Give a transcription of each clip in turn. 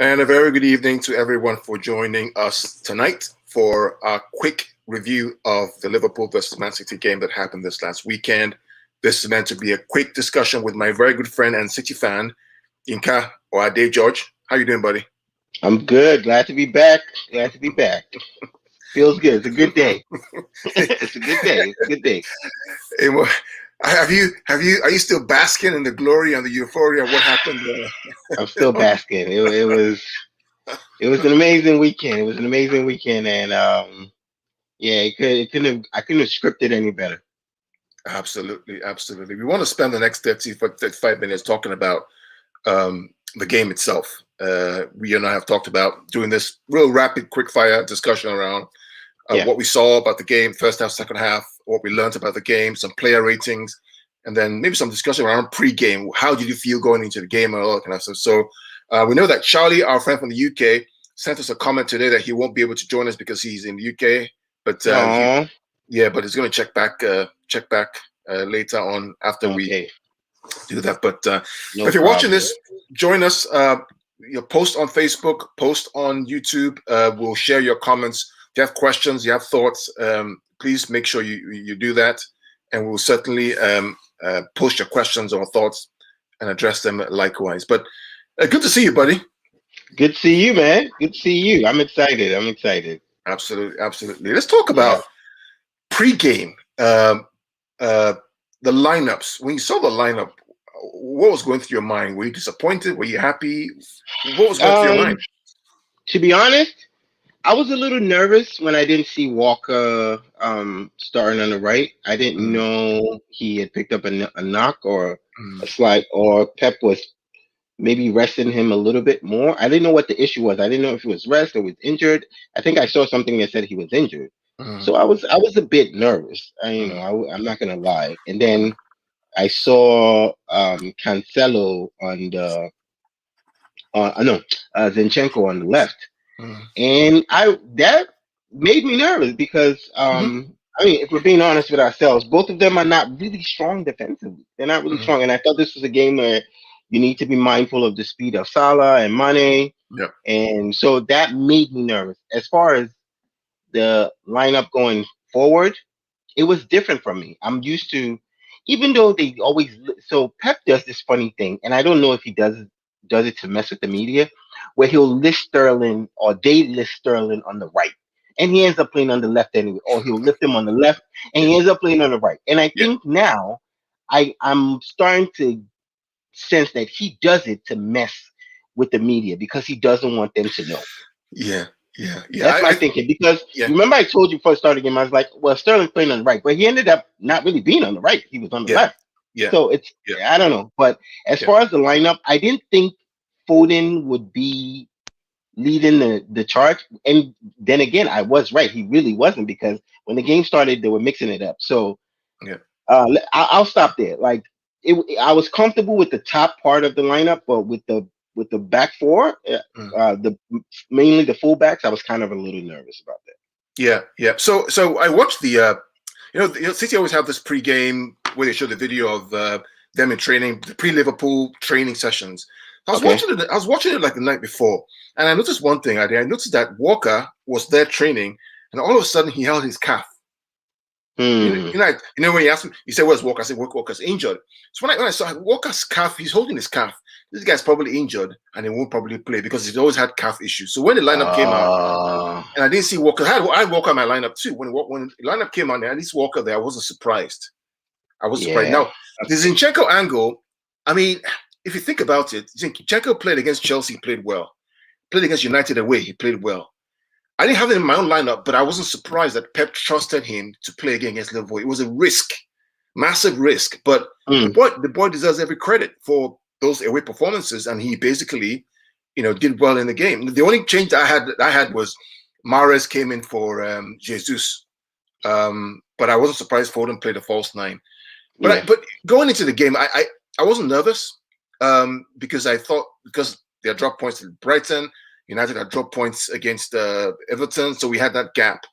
And a very good evening to everyone for joining us tonight for a quick review of the Liverpool versus Man City game that happened this last weekend. This is meant to be a quick discussion with my very good friend and City fan, Inka Oade George. How you doing, buddy? I'm good. Glad to be back. Glad to be back. Feels good. It's a good day. It's a good day. It's a good day. Hey, are you still basking in the glory and the euphoria of what happened? I'm still basking. It was an amazing weekend. It was an amazing weekend, and yeah, I couldn't have scripted any better. Absolutely, absolutely. We want to spend the next 35 minutes talking about the game itself. We and I have talked about doing this real rapid, quick fire discussion around Yeah. what we saw about the game, first half, second half, what we learned about the game, some player ratings, and then maybe some discussion around pre-game. How did you feel going into the game and all that kind of stuff? So we know that Charlie, our friend from the UK, sent us a comment today that he won't be able to join us because he's in the UK. But but he's going to check back later on after we Okay. do that. But No if you're watching problem. this, join us. Post on Facebook, post on YouTube. We'll share your comments. If you have questions, you have thoughts, please make sure you do that, and we'll certainly post your questions or thoughts and address them likewise. But good to see you, buddy. Good to see you, man. Good to see you. I'm excited. I'm excited. Absolutely, absolutely. Let's talk about pre-game. The lineups. When you saw the lineup, what was going through your mind? Were you disappointed? Were you happy? What was going through your mind? To be honest, I was a little nervous when I didn't see Walker starting on the right. I didn't know he had picked up a knock or a slide, or Pep was maybe resting him a little bit more. I didn't know what the issue was. I didn't know if he was rest or was injured. I think I saw something that said he was injured. So I was a bit nervous. I'm not gonna lie. And then I saw Cancelo on the Zinchenko on the left, and that made me nervous because if we're being honest with ourselves, both of them are not really strong defensively. They're not really strong, and I thought this was a game where you need to be mindful of the speed of Salah and Mane, and so that made me nervous. As far as the lineup going forward, it was different from me. I'm used to, even though they always, so Pep does this funny thing, and I don't know if he does it to mess with the media, where he'll list Sterling, or they list Sterling on the right, and he ends up playing on the left anyway, or he'll lift him on the left, and he ends up playing on the right. And I think now I'm starting to sense that he does it to mess with the media because he doesn't want them to know. Yeah. That's my thinking, because remember I told you before I started the game, I was like, well, Sterling's playing on the right, but he ended up not really being on the right. He was on the left. So it's, I don't know. But as far as the lineup, I didn't think Foden would be leading the charge. And then again, I was right. He really wasn't, because when the game started, they were mixing it up. So I'll stop there. Like, I was comfortable with the top part of the lineup, but with the back four, mainly the fullbacks, I was kind of a little nervous about that. Yeah. So I watched the City always have this pre-game where they show the video of them in training, the pre-Liverpool training sessions. I was watching it like the night before, and I noticed one thing. I noticed that Walker was there training, and all of a sudden he held his calf. When you asked him, he said, "Where's Walker?" I said, "Walker's injured." So when I saw Walker's calf, he's holding his calf. This guy's probably injured, and he won't probably play because he's always had calf issues. So when the lineup came out, and I didn't see Walker, I had Walker in my lineup too. When the lineup came out, and at least Walker there, I wasn't surprised. Surprised. Now, the Zinchenko angle, I mean, if you think about it, Zinchenko played against Chelsea, played well. Played against United away, he played well. I didn't have him in my own lineup, but I wasn't surprised that Pep trusted him to play again against Liverpool. It was a risk, massive risk, but the boy deserves every credit for those away performances, and he basically, did well in the game. The only change I had was Mahrez came in for Jesus, but I wasn't surprised Foden played a false nine. But going into the game, I wasn't nervous because I thought, because they had dropped points at Brighton, United had dropped points against Everton, so we had that gap,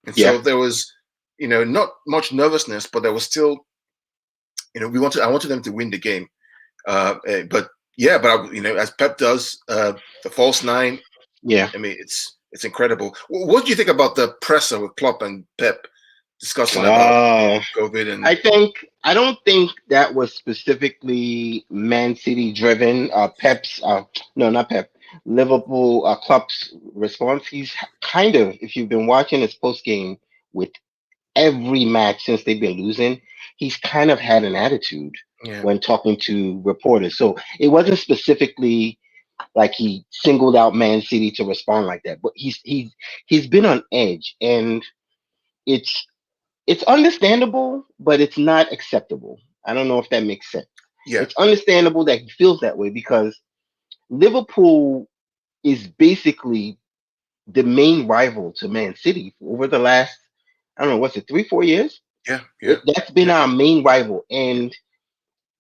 and so there was, not much nervousness, but there was still, I wanted them to win the game, but Yeah, but as Pep does, the false nine. Yeah. I mean, it's incredible. What do you think about the presser with Klopp and Pep discussing about COVID and? I don't think that was specifically Man City driven. Pep's no, not Pep. Liverpool Klopp's response. He's kind of, if you've been watching his post game with every match since they've been losing, he's kind of had an attitude when talking to reporters. So it wasn't specifically like he singled out Man City to respond like that, but he's been on edge, and it's it's understandable, but it's not acceptable. I don't know if that makes sense. Yeah. It's understandable that he feels that way because Liverpool is basically the main rival to Man City over the last, I don't know, what's it, 3, 4 years? Yeah. That's been our main rival. And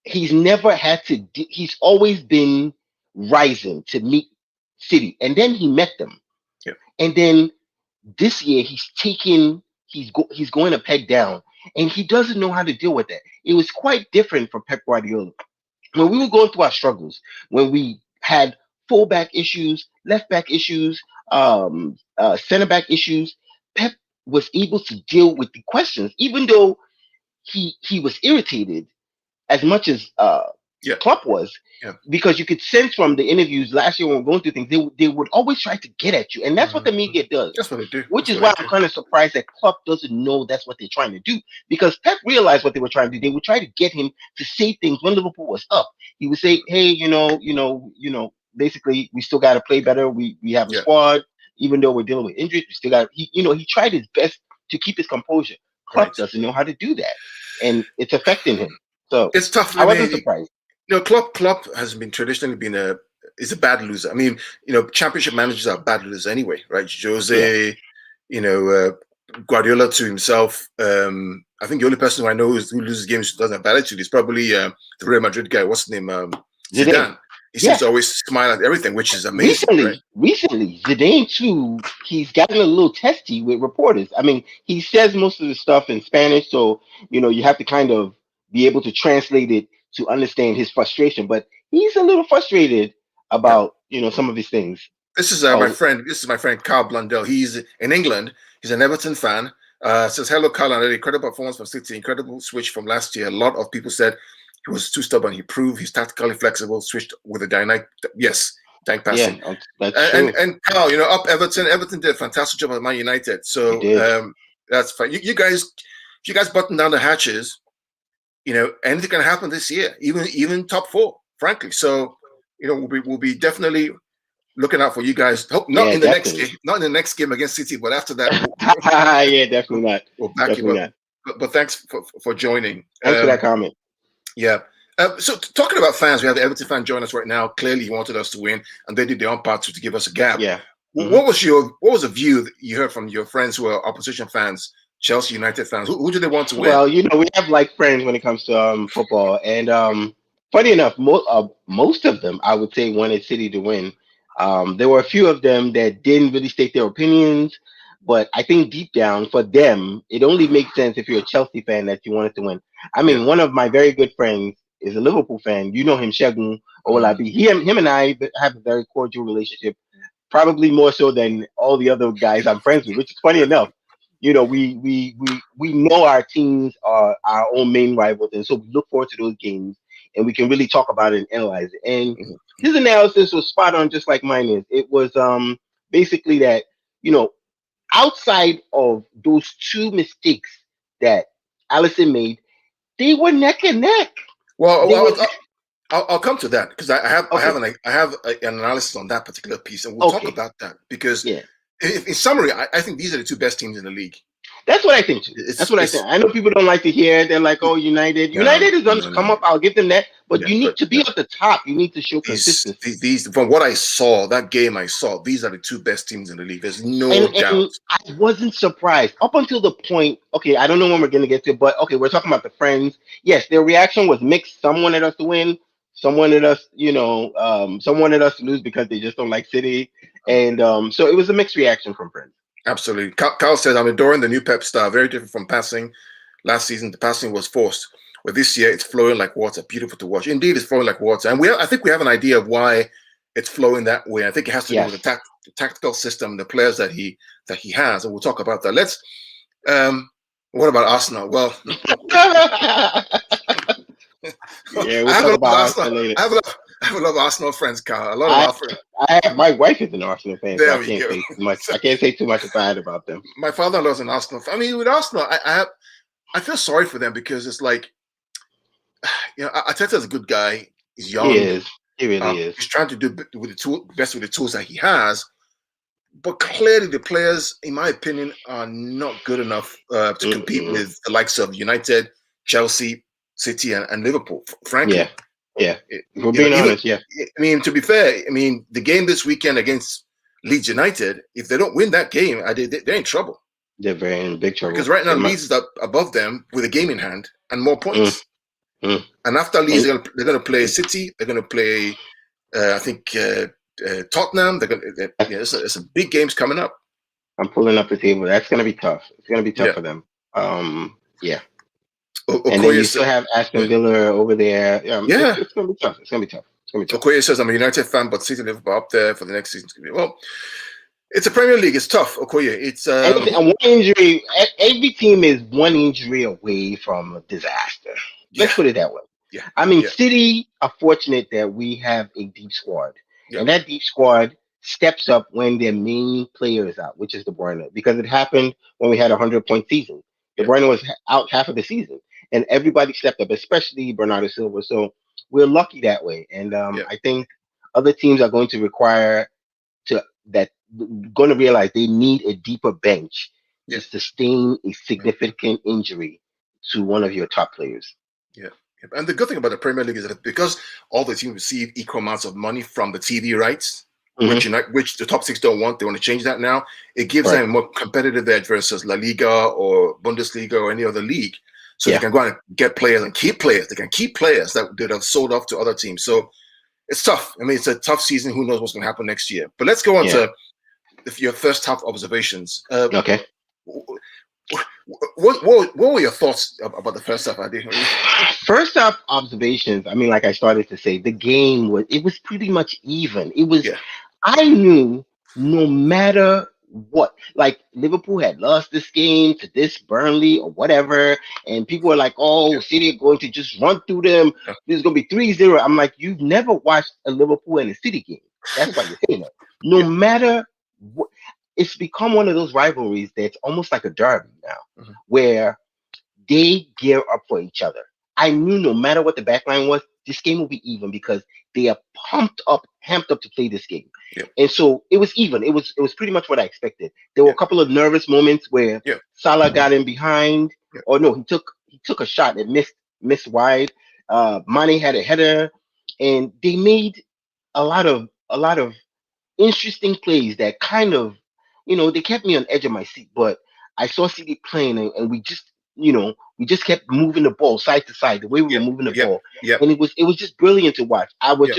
he's never had to, he's always been rising to meet City. And then he met them. Yeah. And then this year he's going a peg down, and he doesn't know how to deal with that. It was quite different from Pep Guardiola. When we were going through our struggles, when we had fullback issues, left back issues, center back issues, Pep was able to deal with the questions, even though he was irritated as much as Klopp was, because you could sense from the interviews last year when we were going through things, they would always try to get at you, and that's what the media does. That's what they do. Which is why I'm kind of surprised that Klopp doesn't know that's what they're trying to do, because Pep realized what they were trying to do. They would try to get him to say things when Liverpool was up. He would say, "Hey, basically, we still got to play better. We have a squad, even though we're dealing with injuries. We still got." He tried his best to keep his composure. Klopp doesn't know how to do that, and it's affecting him. So it's tough. I wasn't surprised. Klopp has been traditionally is a bad loser. I mean, championship managers are bad losers anyway, right? Jose, Guardiola to himself. I think the only person who I know who loses games who doesn't have attitude is probably the Real Madrid guy. What's his name? Zidane. He seems to always smile at everything, which is amazing. Recently, Zidane too, he's gotten a little testy with reporters. I mean, he says most of the stuff in Spanish, so you have to kind of be able to translate it to understand his frustration. But he's a little frustrated about some of his things. This is my friend. This is my friend Karl Blundell. He's in England. He's an Everton fan. Says hello, Karl. And an incredible performance from City. Incredible switch from last year. A lot of people said he was too stubborn. He proved he's tactically flexible. Switched with a dynamic passing. Yeah, that's true. And Karl, up Everton. Everton did a fantastic job at Man United. So that's fine. You guys, if you guys button down the hatches, anything can happen this year. Even top 4, frankly. So we'll be definitely looking out for you guys. Hope not in the next game against City, but after that, yeah, definitely not. We'll back you up. But thanks for joining. Thanks for that comment. Yeah. So talking about fans, we have the Everton fan join us right now. Clearly, he wanted us to win, and they did their own part to give us a gap. Yeah. What was the view that you heard from your friends who are opposition fans, Chelsea United fans? Who do they want to win? Well, we have like friends when it comes to football, and funny enough, most of them I would say wanted City to win. There were a few of them that didn't really state their opinions, but I think deep down for them, it only makes sense if you're a Chelsea fan that you wanted to win. I mean, one of my very good friends is a Liverpool fan. You know him, Shegun Olabi. Him and I have a very cordial relationship, probably more so than all the other guys I'm friends with, which is funny enough. We know our teams are our own main rivals, and so we look forward to those games, and we can really talk about it and analyze it. And his analysis was spot on, just like mine is. It was basically that, outside of those 2 mistakes that Alisson made, they were neck and neck. Well, I'll come to that because I have an analysis on that particular piece, and we'll talk about that because in summary, I think these are the 2 best teams in the league. That's what I think too. That's what I think. I know people don't like to hear it. They're like, "Oh, United is going to come up." I'll give them that, but you need to be at the top. You need to show consistency. These, from what I saw, that game I saw, these are the 2 best teams in the league. There's no doubt. And I wasn't surprised up until the point. Okay, I don't know when we're going to get to it, but okay, we're talking about the friends. Yes, their reaction was mixed. Some wanted us to win. Some wanted us, some wanted us to lose because they just don't like City, and so it was a mixed reaction from friends. Absolutely. Karl says, I'm adoring the new Pep style. Very different from passing. Last season, the passing was forced. Where this year it's flowing like water, beautiful to watch. Indeed, it's flowing like water, and I think we have an idea of why it's flowing that way. I think it has to do with the tactical system, the players that he has, and we'll talk about that. Let's. What about Arsenal? Well, yeah, we'll talk about Arsenal later. I have a lot of Arsenal friends, Karl. A lot of our friends. My wife is an Arsenal fan, so I can't say too much. I can't say too much bad about them. My father-in-law is an Arsenal fan. I mean, with Arsenal, I feel sorry for them because it's like, Arteta's a good guy. He's young. He is. He really is. He's trying to do best with the tools that he has. But clearly, the players, in my opinion, are not good enough to compete with the likes of United, Chelsea, City, and Liverpool. Frankly, yeah. We're being honest. Yeah. I mean, to be fair, the game this weekend against Leeds United, if they don't win that game, they're in trouble. They're very in big trouble because right now Leeds is up above them with a game in hand and more points. And after Leeds, they're going to play City. They're going to play, I think. Tottenham, it's a big games coming up. I'm pulling up the table. That's going to be tough. It's going to be tough for them. Yeah. And then you still have Aston Villa over there. It's going to be tough. It's going to be tough. Okoye says, I'm a United fan, but City Liverpool up there for the next season. Well, it's a Premier League. It's tough, Okoye. It's one injury. Every team is one injury away from a disaster. Let's put it that way. Yeah. I mean, City are fortunate that we have a deep squad. And that deep squad steps up when their main player is out, which is De Bruyne, because it happened when we had a 100-point season. De Bruyne was out half of the season, and everybody stepped up, especially Bernardo Silva. So we're lucky that way. And I think other teams are going to going to realize they need a deeper bench to sustain a significant injury to one of your top players. Yeah. And the good thing about the Premier League is that because all the teams receive equal amounts of money from the TV rights, which the top six don't want, they want to change that now. It gives them a more competitive edge versus La Liga or Bundesliga or any other league. So they can go out and get players and keep players. They can keep players that have sold off to other teams. So it's tough. I mean, it's a tough season. Who knows what's going to happen next year? But let's go on to your first half observations. Okay. What were your thoughts about the first half? First half observations. I mean, like I started to say, the game was pretty much even. It was. I knew no matter what, like Liverpool had lost this game to this Burnley or whatever, and people were like, "Oh, City are going to just run through them. This is going to be 3-0." I'm like, you've never watched a Liverpool and a City game. That's why you're saying that. No matter what. It's become one of those rivalries that's almost like a derby now, where they gear up for each other. I knew no matter what the backline was, this game will be even because they are amped up to play this game. And so it was even. It was pretty much what I expected. There were a couple of nervous moments where Salah got in behind, or no, he took a shot and missed wide. Mane had a header, and they made a lot of interesting plays that kind of, they kept me on edge of my seat. But I saw CD playing, and we just kept moving the ball side to side, the way we were moving the ball. And it was just brilliant to watch. I was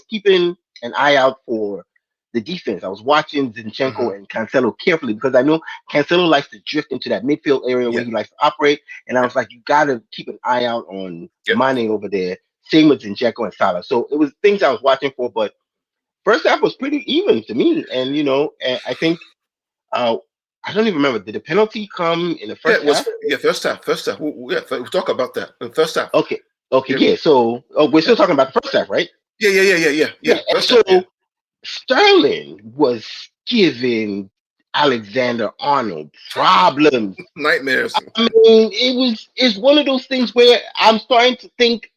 keeping an eye out for the defense. I was watching Zinchenko and Cancelo carefully because I know Cancelo likes to drift into that midfield area where he likes to operate. And I was like, you got to keep an eye out on Mane over there. Same with Zinchenko and Salah. So it was things I was watching for, but first half was pretty even to me. And, and I think, I don't even remember. Did the penalty come in the first half? First half. We'll talk about that. The first half. Okay. Yeah. So we're still talking about the first half, right? Yeah. So Sterling was giving Alexander-Arnold problems. Nightmares. I mean, it's one of those things where I'm starting to think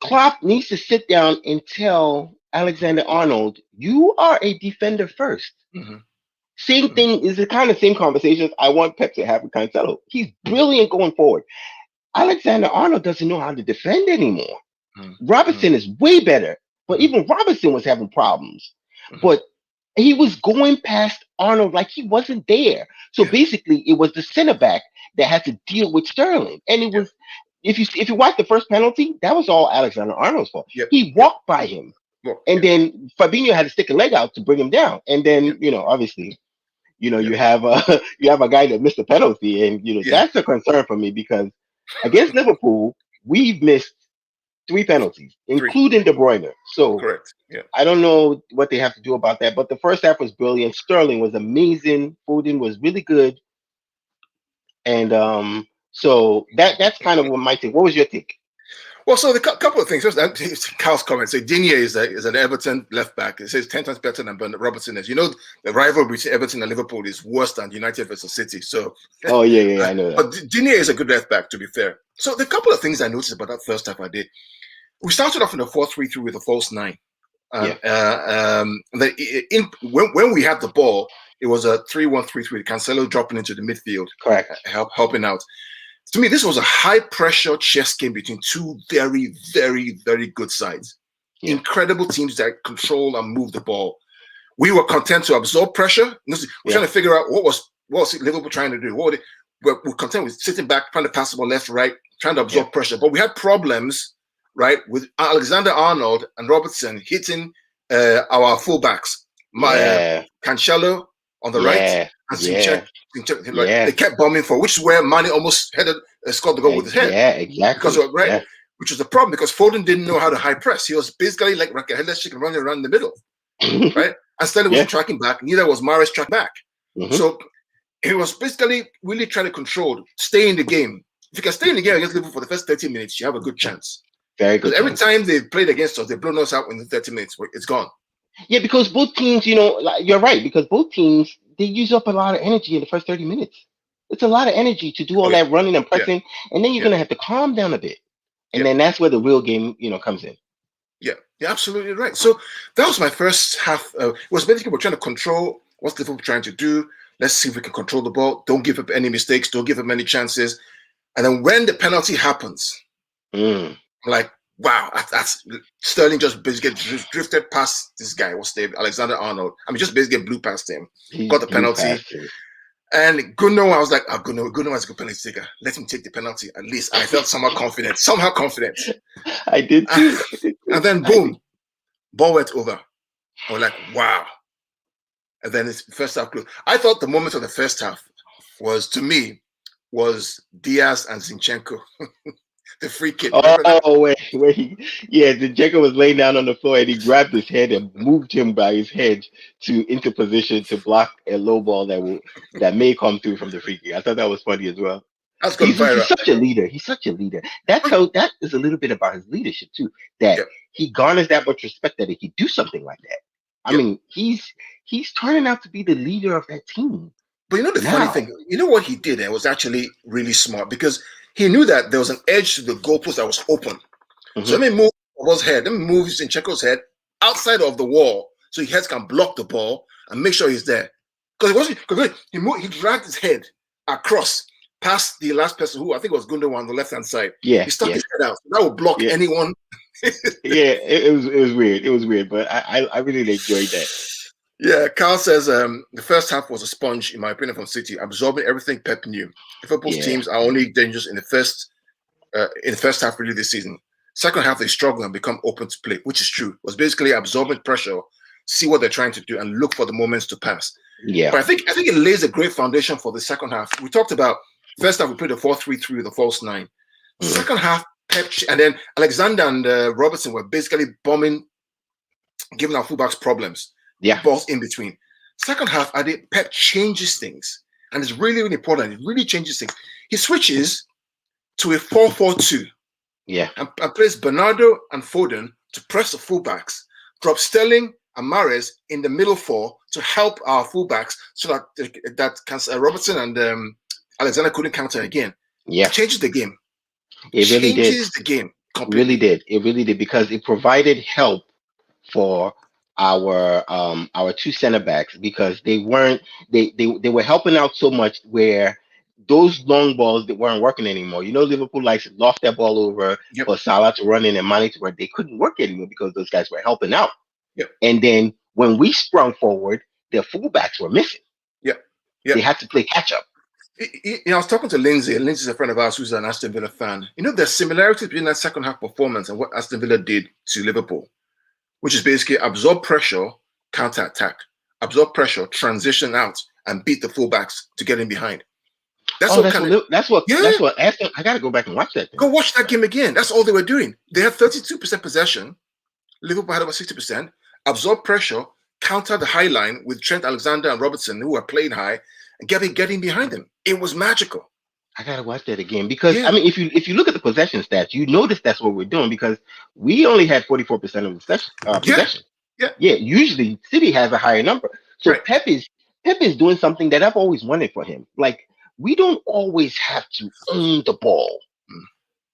Klopp needs to sit down and tell Alexander-Arnold, you are a defender first. Same thing is the kind of same conversations I want Pep to have with Cancelo. He's brilliant going forward. Alexander-Arnold doesn't know how to defend anymore. Robertson is way better, but even Robertson was having problems. But he was going past Arnold like he wasn't there. So basically, it was the center back that had to deal with Sterling. And it was, if you watch the first penalty, that was all Alexander-Arnold's fault. He walked by him. And then Fabinho had to stick a leg out to bring him down. And then, obviously, you have a guy that missed a penalty, and that's a concern for me because Against Liverpool, we've missed 3 penalties, Three. including De Bruyne. So Correct. Yeah. I don't know what they have to do about that. But the first half was brilliant. Sterling was amazing. Foden was really good. And so that's kind of what my take. What was your take? Well, so the couple of things. First, Karl's comment. So Digne is an Everton left back. It says 10 times better than Bernard Robertson is. You know, the rivalry between Everton and Liverpool is worse than United versus City. So, Oh yeah, I know that. But Digne is a good left back, to be fair. So the couple of things I noticed about that first half I did. We started off in a 4-3-3 with a false nine. When we had the ball, it was a 3-1-3-3. Cancelo dropping into the midfield, correct, helping out. To me, this was a high-pressure chess game between two very, very, very good sides. Yeah. Incredible teams that control and move the ball. We were content to absorb pressure. We're trying to figure out what was Liverpool trying to do. We're content with sitting back, trying to pass the ball left, right, trying to absorb pressure. But we had problems, right, with Alexander-Arnold and Robertson hitting our fullbacks. Cancelo on the right, and Zinchenko. They kept bombing for, which is where Mane almost scored the goal with his head. Yeah, exactly. Because which was the problem, because Foden didn't know how to high press. He was basically like a headless chicken running around the middle, right? And Sterling wasn't tracking back. Neither was Mahrez tracking back. Mm-hmm. So he was basically really trying to control, stay in the game. If you can stay in the game against Liverpool for the first 30 minutes, you have a good chance. Very good. Because every time they've played against us, they've blown us out in the 30 minutes. It's gone. Yeah, because both teams, you're right. Because both teams, they use up a lot of energy in the first 30 minutes. It's a lot of energy to do all that running and pressing, and then you're going to have to calm down a bit. And then that's where the real game, comes in. Yeah, you're absolutely right. So that was my first half. It was basically we're trying to control what's Liverpool trying to do. Let's see if we can control the ball. Don't give up any mistakes. Don't give up any chances. And then when the penalty happens, like, wow, that's Sterling just basically drifted past this guy. What's the name? Alexander-Arnold. I mean, just basically blew past him. Got the penalty. And Gunnar, I was like, Gunnar is a good penalty taker. Let him take the penalty. At least I felt somehow confident. I did too. And then boom, ball went over. I was like, wow. And then it's first half close. I thought the moment of the first half was Diaz and Zinchenko. The free kick. Zinchenko was laying down on the floor and he grabbed his head and moved him by his head into position to block a low ball that may come through from the free kick. I thought that was funny as well. He's such a leader. He's such a leader. That is a little bit about his leadership too. That he garners that much respect that he could do something like that. I mean, he's turning out to be the leader of that team. But the funny thing, what he did there was actually really smart, because he knew that there was an edge to the goalpost that was open. Mm-hmm. So let me move Ball's head, let me move Zinchenko's head outside of the wall so his head can block the ball and make sure he's there. Because he dragged his head across past the last person, who I think was Gundogan on the left-hand side. Yeah. He stuck his head out. So that would block anyone. It was weird. It was weird, but I really enjoyed that. Yeah, Karl says the first half was a sponge, in my opinion, from City, absorbing everything Pep knew. Liverpool's teams are only dangerous in the first half really this season. Second half, they struggle and become open to play, which is true. It was basically absorbing pressure, see what they're trying to do, and look for the moments to pass. Yeah. But I think it lays a great foundation for the second half. We talked about first half, we played a 4-3-3 with a false nine. Mm-hmm. Second half, Pep, and then Alexander and Robertson were basically bombing, giving our fullbacks problems. Yeah, balls in between. Second half, Pep changes things, and it's really, really important. It really changes things. He switches to a 4-4-2. Yeah, and plays Bernardo and Foden to press the fullbacks. Drop Sterling and Mahrez in the middle four to help our fullbacks, so that Robertson and Alexander couldn't counter again. Yeah, it changes the game. It really did. Changes the game completely. It really did, because it provided help for our two center backs, because they were helping out so much where those long balls that weren't working anymore. Liverpool likes to loft that ball over for Salah to run in and Mane to run. They couldn't work anymore because those guys were helping out. Yep. And then when we sprung forward, their fullbacks were missing. They had to play catch up. I was talking to Lindsay, and Lindsay's a friend of ours who's an Aston Villa fan. There's similarities between that second half performance and what Aston Villa did to Liverpool, which is basically absorb pressure, counter-attack, absorb pressure, transition out, and beat the fullbacks to get in behind. That's Oh, what kind of that's what Aston. I gotta go back and watch that thing. go watch that game again. That's all they were doing. They had 32% possession. Liverpool had about 60%. Absorb pressure, counter the high line with Trent Alexander and Robertson, who were playing high, and getting behind them. It was magical. I gotta watch that again because I mean, if you look at the possession stats, you notice that's what we're doing because we only had 44% of the possession. Yeah. Usually City has a higher number. So Right. Pep is doing something that I've always wanted for him. Like we don't always have to own the ball.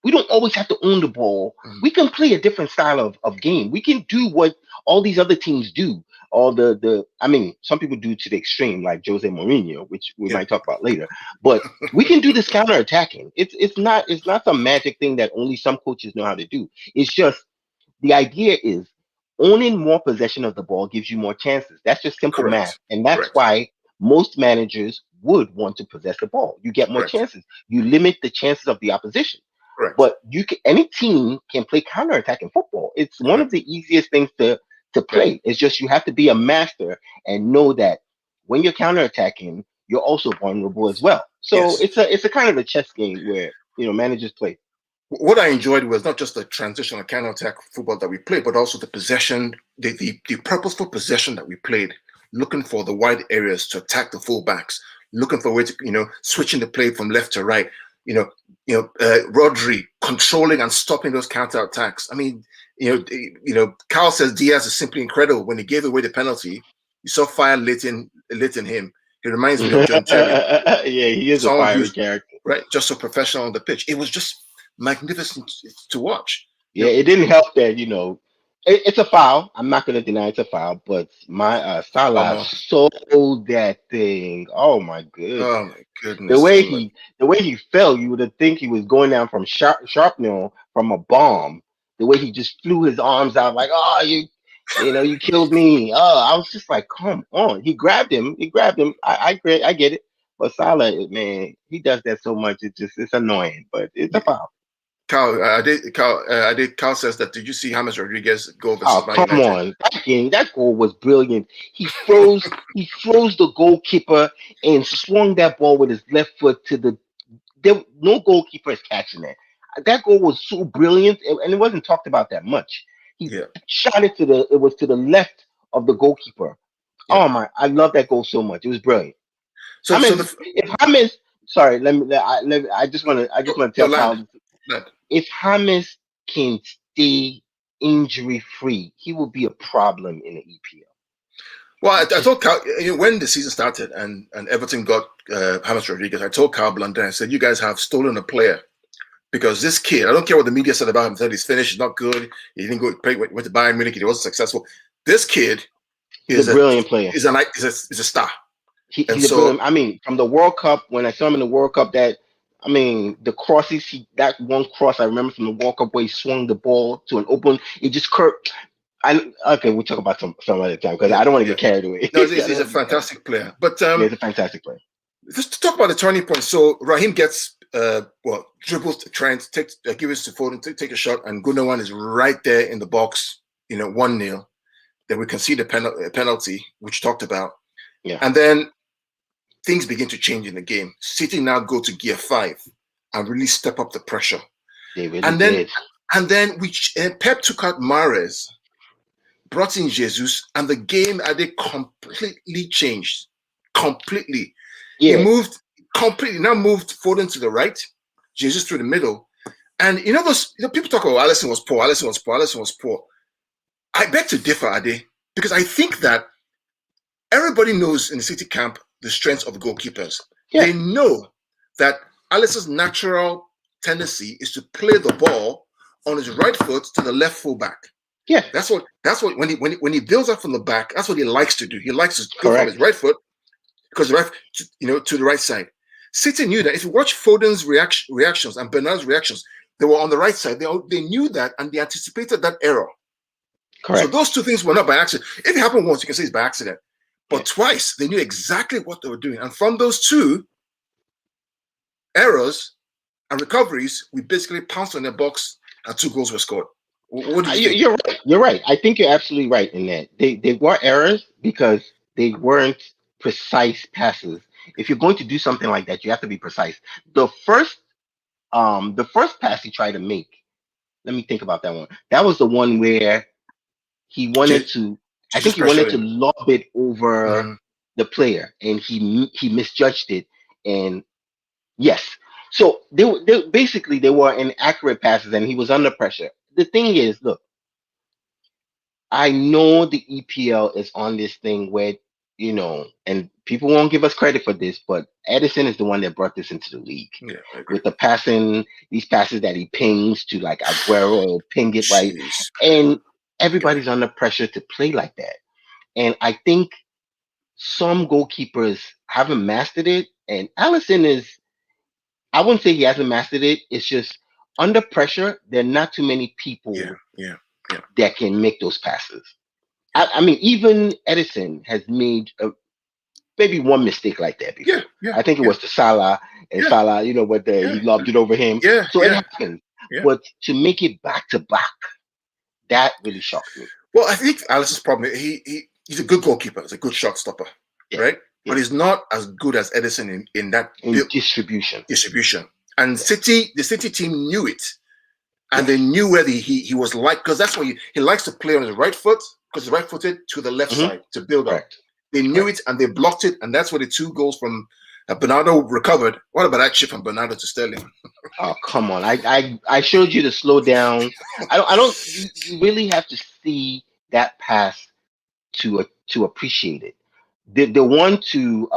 We don't always have to own the ball. We can play a different style of game. We can do what all these other teams do. All I mean, some people do to the extreme, like Jose Mourinho, which we might talk about later. But we can do this counter-attacking. It's not some magic thing that only some coaches know how to do. It's just the idea is owning more possession of the ball gives you more chances. That's just simple math. And that's why most managers would want to possess the ball. You get more chances. You limit the chances of the opposition. But any team can play counterattack in football. It's one of the easiest things to play. It's just you have to be a master and know that when you're counterattacking, you're also vulnerable as well. So it's a kind of a chess game where managers play. What I enjoyed was not just the transitional counterattack football that we played, but also the possession, the purposeful possession that we played, looking for the wide areas to attack the fullbacks, looking for a way to switching the play from left to right. Rodri controlling and stopping those counterattacks. I mean, Karl says Diaz is simply incredible. When he gave away the penalty, you saw fire lit in him. He reminds me of John Terry. Yeah, he is a fiery character. Right, just so professional on the pitch. It was just magnificent to watch. Yeah, it didn't help that it's a foul. I'm not going to deny it's a foul, but my Salah sold that thing. Oh my goodness! Oh my goodness! The way he fell, you would have think he was going down from shrapnel from a bomb. The way he just flew his arms out like, oh, you killed me. Oh, I was just like, come on. He grabbed him. I get it. But Salah, man, he does that so much. It's annoying, but it's a foul. Karl says that. Did you see James Rodriguez goal versus Man United? On, that goal was brilliant. He froze the goalkeeper and swung that ball with his left foot no goalkeeper is catching that. That goal was so brilliant, and it wasn't talked about that much. He shot it to the left of the goalkeeper. Yeah. Oh my! I love that goal so much. It was brilliant. So, sorry, I just want to tell Karl. If James can stay injury free, he will be a problem in the EPL. Well, I told Karl when the season started and Everton got James Rodriguez, I told Karl Blunder, I said, you guys have stolen a player because this kid, I don't care what the media said about him, said he's finished, he's not good, he didn't go play with the Bayern Munich, he wasn't successful. This kid is a brilliant player. He's a star. He's brilliant. I mean, from the World Cup, when I saw him in the World Cup, the crosses, that one cross I remember from the World Cup where he swung the ball to an open, it just curved. We'll talk about some other time because I don't want to get carried away. No, he's a fantastic player. But he's a fantastic player. Just to talk about the turning point. So Raheem gets dribbles to Trent, gives it to Foden, take a shot, and Gundogan is right there in the box, 1-0. Then we concede a penalty, which talked about. Yeah. And then things begin to change in the game. City now go to gear 5 and really step up the pressure. They really did. And then Pep took out Mahrez, brought in Jesus, and the game completely changed. Completely. Yeah. He moved completely. Now moved Foden to the right, Jesus through the middle. And people talk about Alisson was poor. I beg to differ, Ade, because I think that everybody knows in the City camp the strengths of the goalkeepers. Yeah. They know that Alisson's natural tendency is to play the ball on his right foot to the left fullback. Yeah, that's what when he builds up from the back, that's what he likes to do. He likes to go from his right foot because to the right side. City knew that. If you watch Foden's reactions and Bernard's reactions, they were on the right side. They knew that and they anticipated that error. Correct. So those two things were not by accident. If it happened once, you can say it's by accident. But twice, they knew exactly what they were doing. And from those two errors and recoveries, we basically pounced on their box and 2 goals were scored. What do you think? You're right. You're right. I think you're absolutely right in that. They were errors because they weren't precise passes. if you're going to do something like that, you have to be precise. The first pass he tried to make, let me think about that one. That was the one where he wanted J- to, I think just he pressure wanted to him. lob it over Mm, the player, and he misjudged it. And yes, so they basically they were inaccurate passes, and he was under pressure. The thing is, look, I know the EPL is on this thing where, and people won't give us credit for this, but Edison is the one that brought this into the league yeah, I agree. with the these passes that he pings to like Aguero or ping it right. Jeez, And guy. everybody's under pressure to play like that. And I think some goalkeepers haven't mastered it. And Allison I wouldn't say he hasn't mastered it. It's just under pressure, there are not too many Yeah, people yeah, yeah, that can make those passes. yeah, I mean, even Edison has made maybe one mistake like that yeah, before. yeah, I think it yeah, was to Salah, and yeah, Salah, he yeah, lobbed it over him. yeah, So it yeah, happens. yeah. But to make it back to back, that really shocked me. Well, I think Alice's problem, he's a good goalkeeper. He's a good shot stopper, Yeah, right? But yeah. he's not as good as Edison in that In distribution. distribution. And Yeah, the City team knew it, and yeah. they knew where he was like, because that's what he likes to play on his right foot, because he's right footed to the left Hmm. side to build up. Correct. They knew Correct. it and they blocked it, and that's where the 2 goals from Bernardo recovered. What about that chip from Bernardo to Sterling? Oh, come on. I showed you to slow down. I don't you really have to see that pass to appreciate it. The one to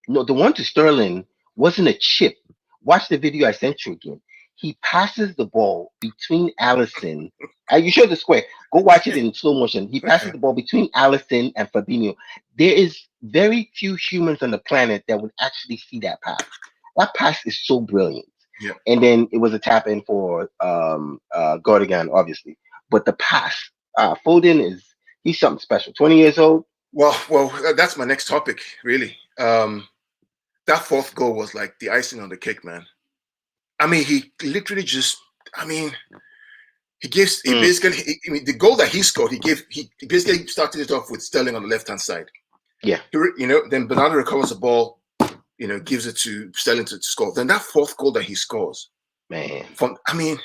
no, the one to Sterling wasn't a chip. Watch the video I sent you again. He passes the ball between Allison. You showed the square. Go watch it Yeah. in slow motion. He passes Okay. the ball between Allison and Fabinho. There is very few humans on the planet that would actually see that pass. That pass is so brilliant. Yeah. And then it was a tap in for Gordigan, obviously. But the pass, Foden he's something special. 20 years old. Well, that's my next topic, really. That 4th goal was like the icing on the cake, man. I mean, he literally just, I mean, he Mm, basically, I mean, the goal that he scored, he basically started it off with Sterling on the left hand side. yeah. Then Bernardo recovers the ball, gives it to Sterling to score. Then that 4th goal that he scores, Man, I mean,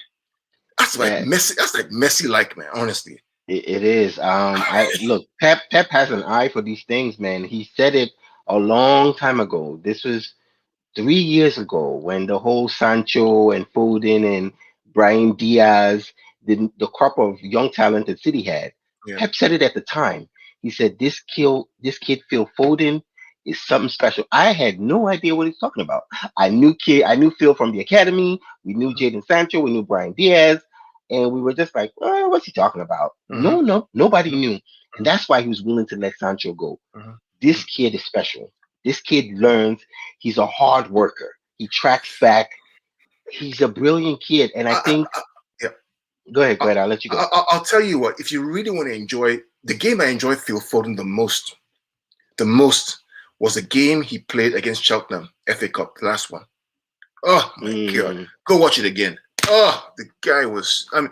that's like that Messi. That's like Messi, like, man. Honestly, it is. I look. Pep has an eye for these things, man. He said it a long time ago. This was 3 years ago when the whole Sancho and Foden and Brian Diaz, the crop of young talent that City had. yeah. Pep said it at the time. He said this kid Phil Foden is something special. I had no idea what he's talking about. I knew Phil from the academy. We knew Jaden Sancho. We knew Brian Diaz, and we were just like, what's he talking about? Mm-hmm, No, nobody mm-hmm, knew, and that's why he was willing to let Sancho go. mm-hmm. This kid is special. This kid learns. He's a hard worker. He tracks back. He's a brilliant kid. And I I, think, I, yeah. go ahead, I, I'll let you go. I'll tell you what. If you really want to enjoy the game, I enjoyed Phil Foden the most was the game he played against Cheltenham FA Cup, the last one. Oh my God, Mm, go watch it again. Oh, the guy was. I mean,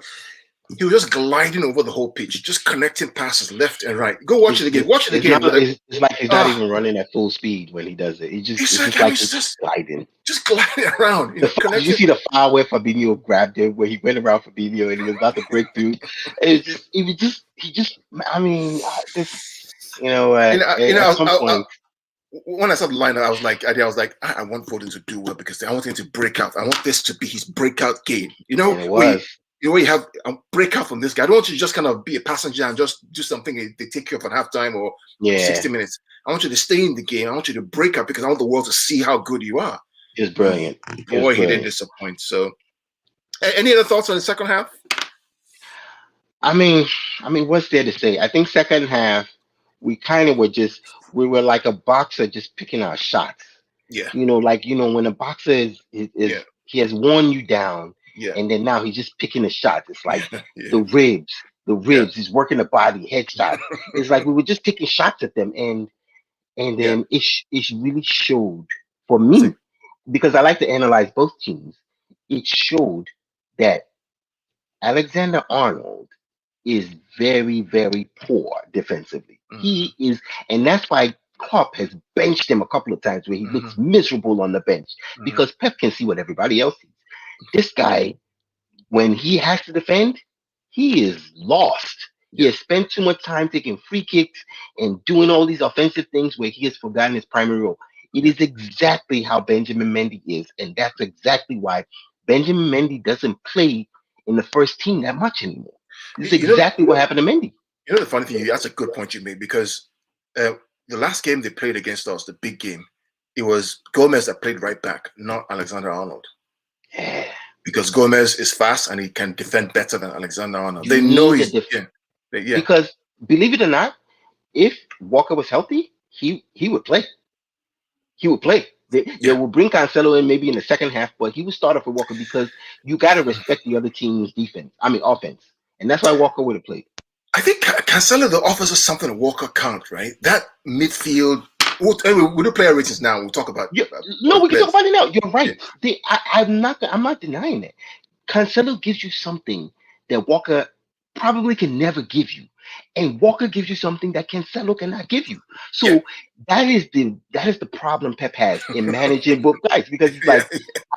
he was just gliding over the whole pitch, just connecting passes left and right. Go watch it again. Watch it it's again. not. It's like he's not Oh, even running at full speed when he does it. it's It's like just I mean, like it's it's just gliding. just gliding around, Did you connecting. see the foul where Fabinho grabbed him, where he went around Fabinho and he was about to break through? And I mean, this, You know, at some point, when I saw the lineup, I was like, I want Foden to do well because I want him to break out. I want this to be his breakout game. and it was, Where you have a breakout from this guy. I don't want you to just kind of be a passenger and just do something they take you up at halftime or yeah, 60 minutes. I want you to stay in the game. I want you to break out because I want the world to see how good you are. just And brilliant. Just boy, he didn't brilliant. disappoint. So, any other thoughts on the second half? I mean, what's there to say? I think second half, we kind of we were like a boxer just picking our shots. Yeah, When a boxer is yeah, he has worn you down, yeah, and then now he's just picking the shots. It's like yeah, the ribs, the yeah, ribs. He's working the body, headshots. It's like we were just picking shots at them, and yeah. then it really showed for See, me because I like to analyze both teams. It showed that Alexander Arnold is very, very poor defensively. mm, He is, and that's why Klopp has benched him a couple of times where he Mm-hmm. looks miserable on the bench Mm-hmm. because Pep can see what everybody else sees. This guy, when he has to defend, he is lost. He has spent too much time taking free kicks and doing all these offensive things where he has forgotten his primary role. It is exactly how Benjamin Mendy is, and that's exactly why Benjamin Mendy doesn't play in the first team that much anymore. This is exactly what happened to Mendy. You know the funny thing, that's a good point you made, because the last game they played against us, the big game, it was Gomez that played right back, not Alexander-Arnold. Yeah. Because Gomez is fast and he can defend better than Alexander-Arnold. They know he's because believe it or not, if Walker was healthy, he would play. He would play. They will bring Cancelo in maybe in the second half, but he would start off with Walker because you got to respect the other team's offense, and that's why Walker would have played. I think Cancelo offers us something that Walker can't, right? That midfield. We do player ratings now. We'll talk about. We can talk about it now. You're right. Yeah. I'm not denying it. Cancelo gives you something that Walker probably can never give you, and Walker gives you something that Cancelo cannot give you. So that is the problem Pep has in managing both guys, because he's like,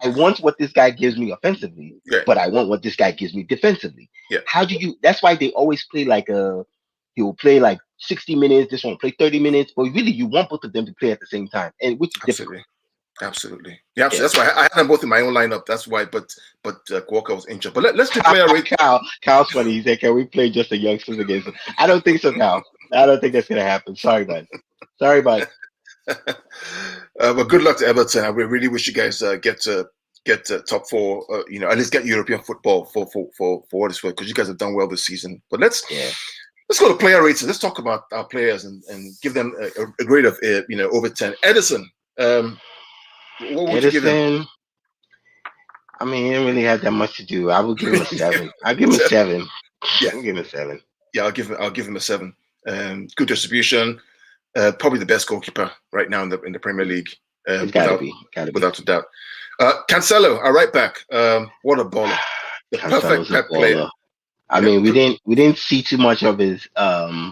I want what this guy gives me offensively, but I want what this guy gives me defensively. Yeah. How do you? That's why they always play like he will play like 60 minutes. This one will play 30 minutes, but really you want both of them to play at the same time, and which is difficult. Absolutely. Yeah, that's why I had them both in my own lineup. That's why, but Walker was injured. But let's do player rate. Kyle's funny. He said, "Can we play just the youngsters against them?" I don't think so, Kyle. I don't think that's gonna happen. Sorry, bud. But good luck to Everton. We really wish you guys get top four. At least get European football for what it's worth, because you guys have done well this season. But let's go to player rates. Let's talk about our players and give them a grade of over 10. Edison. What would you give him? I mean, he didn't really have that much to do. I would give him a 7. I'll give him a 7. Yeah, I'll give him a 7. Yeah, I'll give him a 7. Good distribution. Probably the best goalkeeper right now in the Premier League. It's gotta be. Without a doubt. Cancelo, our right back. What a baller! The perfect Pep player. I mean, we didn't see too much of his. I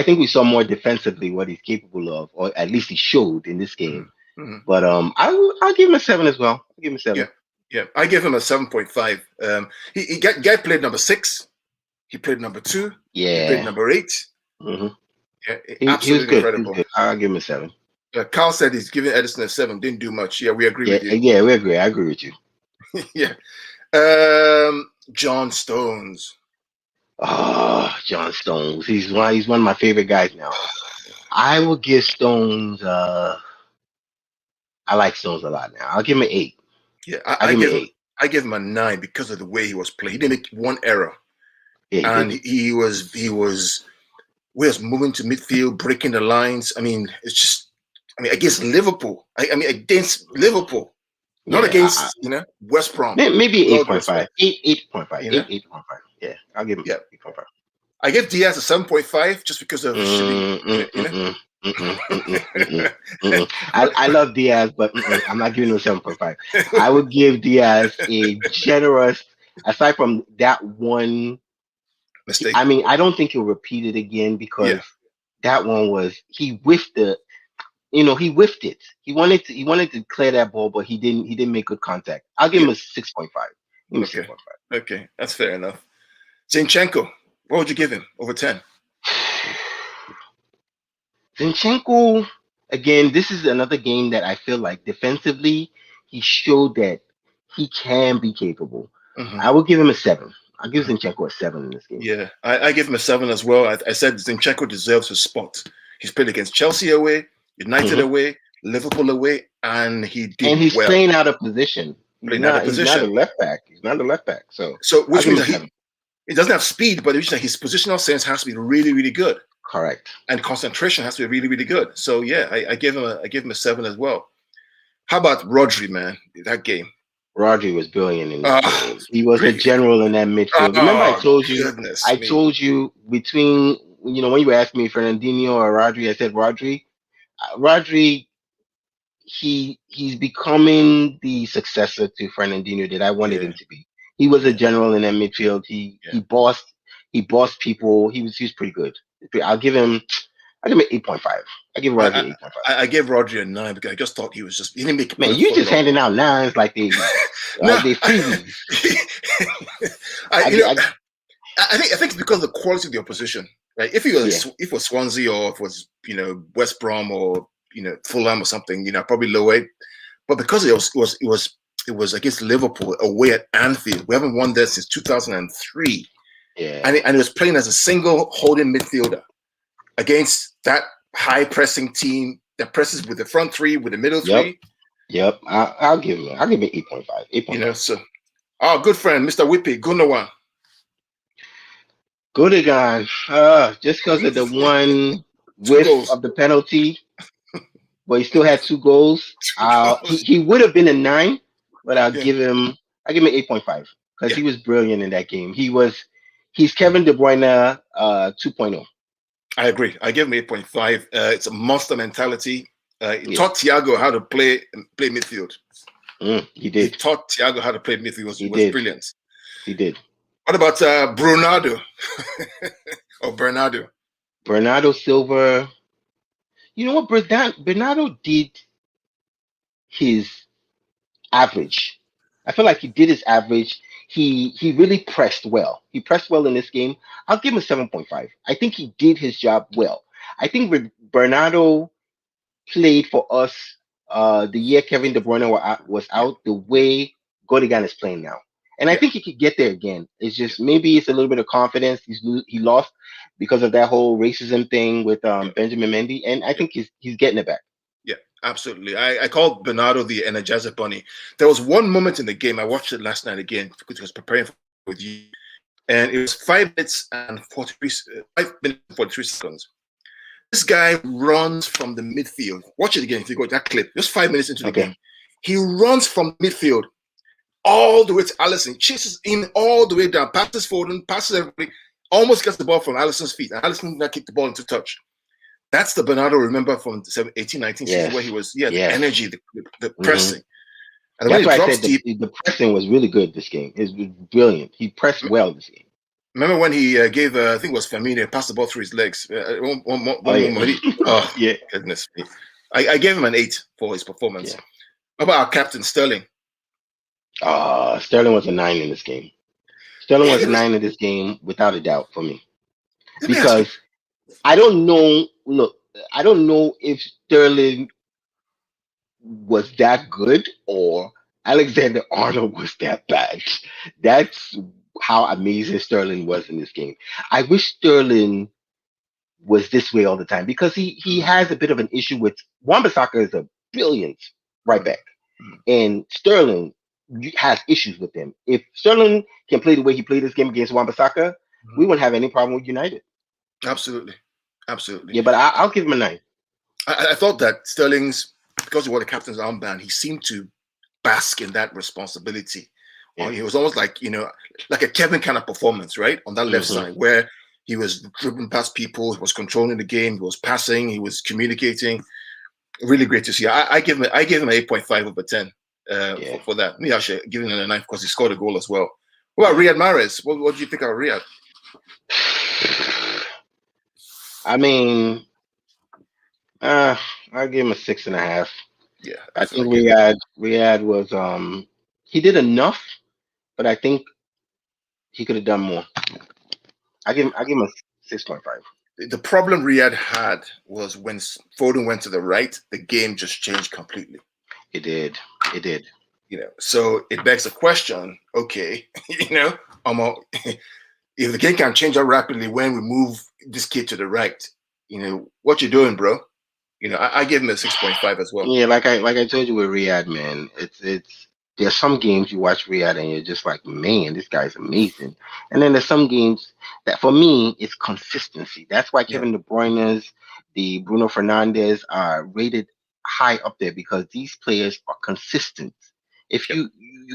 think we saw more defensively what he's capable of, or at least he showed in this game. Mm-hmm. But I'll give him a 7 as well. I'll give him a 7. Yeah. I give him a 7.5. He played number 6. He played number 2. Yeah. He played number 8. Mm-hmm. Yeah, absolutely incredible. I'll give him a 7. Karl said he's giving Edison a 7. Didn't do much. Yeah, we agree with you. Yeah, we agree. I agree with you. Yeah. John Stones. Oh, John Stones. He's one of my favorite guys now. I will give Stones. I like Stones a lot now. I'll give him an 8. Yeah, I give him an 8. I give him a 9 because of the way he was playing. He didn't make one error. Yeah, he was moving to midfield, breaking the lines. I mean, against Liverpool. Against Liverpool. Not against, West Brom. Maybe 8.5. 8.5. 8.5. Yeah, I'll give him 8.5. I give Diaz a 7.5 just because of I love Diaz, but I'm not giving him a 7.5. I would give Diaz a generous, aside from that one mistake. I mean, I don't think he'll repeat it again, because that one was, he whiffed it. He whiffed it. He wanted to clear that ball, but he didn't make good contact. I'll give him a 6.5. Okay, that's fair enough. Zinchenko, what would you give him over 10? Zinchenko, again, this is another game that I feel like defensively he showed that he can be capable. Mm-hmm. I will give him a 7. I'll give Zinchenko a 7 in this game. Yeah, I give him a 7 as well. I said Zinchenko deserves his spot. He's played against Chelsea away, United away, Liverpool away, and he did And he's well. playing out of position. He's not a left back. He's not a left back. So which means that he doesn't have speed, but which means that his positional sense has to be really, really good. Correct. And concentration has to be really, really good. So yeah, I give him a 7 as well. How about Rodri, man? That game. Rodri was brilliant in this game. He was a general in that midfield. Remember, I told you. Told you between when you asked me Fernandinho or Rodri, I said Rodri. Rodri, he's becoming the successor to Fernandinho that I wanted him to be. He was a general in that midfield. He bossed people. He was pretty good. I'll give him I give him 8.5. I give Rodri 8.5. I gave Rodri a 9 because I just thought he didn't make a Man, you just handing out 9s like they no, freebies. I think it's because of the quality of the opposition. Right? If it was Swansea or if it was West Brom or Fulham or something, probably low 8. But because it was against Liverpool away at Anfield, we haven't won there since 2003. Yeah, and it was playing as a single holding midfielder against that high pressing team that presses with the front three, with the middle three. Yep, I'll give it 8.5. 8.5. So our good friend Mr. Whippy Gundogan. Gundogan, just because of the one whiff of the penalty, but he still had 2 goals. He would have been a 9, but I'll give him 8.5 because he was brilliant in that game. He's Kevin De Bruyne 2.0. I agree. I give him 8.5. It's a monster mentality. He taught Thiago how to play midfield. He did. He taught Thiago how to play midfield. It was brilliant. He did. What about Bernardo or Bernardo? Bernardo Silva. You know what? Bernardo did his average. I feel like he did his average. He really pressed well. He pressed well in this game. I'll give him a 7.5. I think he did his job well. I think Bernardo played for us the year Kevin De Bruyne was out the way Gundogan is playing now. And I think he could get there again. It's just maybe it's a little bit of confidence he lost because of that whole racism thing with Benjamin Mendy. And I think he's getting it back. Yeah, absolutely. I called Bernardo the Energizer Bunny. There was one moment in the game, I watched it last night again because I was preparing with you. And it was 5 minutes and 43 seconds. This guy runs from the midfield. Watch it again if you go to that clip. Just 5 minutes into the game. He runs from midfield all the way to Alisson, chases in all the way down, passes Foden, passes everybody, almost gets the ball from Alisson's feet. And Alisson kicked the ball into touch. That's the Bernardo remember from the 18-19 season where he was, the energy, the pressing. And that's why I said the pressing was really good this game. It was brilliant. He pressed well this game. Remember when he gave, I think it was Firmino, passed the ball through his legs. One moment. Goodness me. I gave him an 8 for his performance. Yeah. How about our captain, Sterling? Sterling was a 9 in this game. Sterling was a 9 in this game, without a doubt, for me. Because I don't know. Look, I don't know if Sterling was that good or Alexander Arnold was that bad. That's how amazing Sterling was in this game. I wish Sterling was this way all the time because he has a bit of an issue with Wan-Bissaka is a brilliant right back, and Sterling has issues with him. If Sterling can play the way he played this game against Wan-Bissaka, we wouldn't have any problem with United. Absolutely. Yeah, but I'll give him a 9. I thought that Sterling's, because he wore the captain's armband, he seemed to bask in that responsibility. Yeah. He was almost like, like a Kevin kind of performance, right? On that left side, where he was dribbling past people, he was controlling the game, he was passing, he was communicating. Really great to see. I give him an 8.5 over 10 for that. Me actually giving him a 9 because he scored a goal as well. What about Riyad Mahrez? What do you think of Riyad? I mean, I'll give him a 6.5. Yeah, I think Riyad was he did enough, but I think he could have done more. I give him a 6.5. The problem Riyad had was when Foden went to the right, the game just changed completely. It did. So it begs the question, okay, if the game can change that rapidly when we move this kid to the right, what you doing, bro? I give him a 6.5 as well. Yeah, like I told you with Riyad, man, it's there's some games you watch Riyad and you're just like, man, this guy's amazing. And then there's some games that for me it's consistency. That's why Kevin De Bruyne's, the Bruno Fernandes are rated high up there because these players are consistent. If you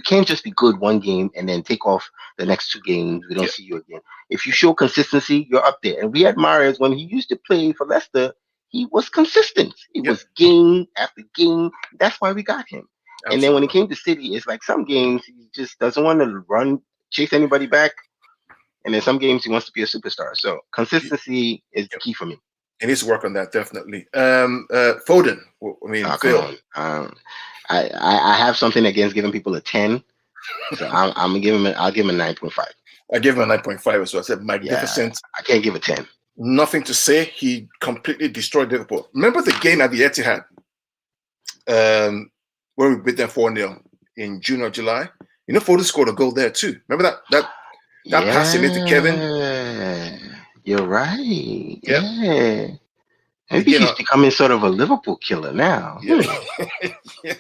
can't just be good one game and then take off the next 2 games, we don't see you again. If you show consistency, you're up there. And Riyad Mahrez, when he used to play for Leicester, he was consistent. He was game after game. That's why we got him. Absolutely. And then when he came to City, it's like some games he just doesn't want to chase anybody back. And then some games he wants to be a superstar. So consistency is the key for me. He needs to work on that, definitely. Foden. I mean, Oh, come Phil. on. I have something against giving people a 10, so I'm gonna give him. I'll give him a 9.5. I gave him a 9.5 as well. I said Yeah, magnificent. I can't give a 10. Nothing to say. He completely destroyed Liverpool. Remember the game at the Etihad, where we beat them 4-0 in June or July? You know, Foden scored a goal there too. Remember that pass he made to Kevin? Yeah, you're right. Yep. Yeah. Maybe Again, he's becoming sort of a Liverpool killer now. yeah.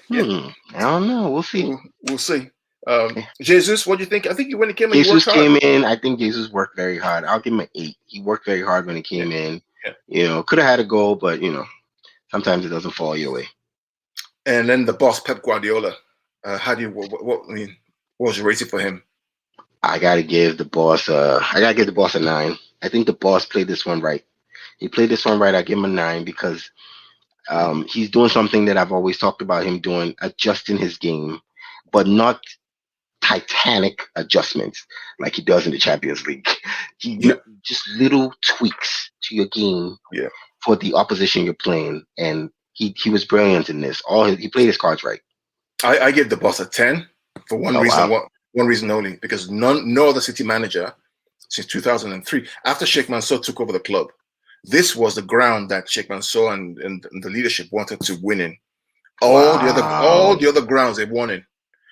Yeah. I don't know. We'll see. We'll see. Yeah. Jesus, what do you think? I think when he came in, he Jesus worked hard. came in. I think Jesus worked very hard. I'll give him an 8. He worked very hard when he came in. Yeah. Could have had a goal, but sometimes it doesn't fall your way. And then the boss, Pep Guardiola. How do you? What I mean? What was your rating for him? I gotta give the boss. I gotta give the boss a 9. I think the boss played this one right. He played this one right. I give him a 9 because he's doing something that I've always talked about him doing, adjusting his game, but not titanic adjustments like he does in the Champions League. Just little tweaks to your game for the opposition you're playing, and he was brilliant in this. He played his cards right. I give the boss a 10 for one reason. Wow. One reason only, because no other City manager since 2003, after Sheikh Mansour took over the club, this was the ground that Sheikh Mansour and the leadership wanted to win in. All the other grounds they won in.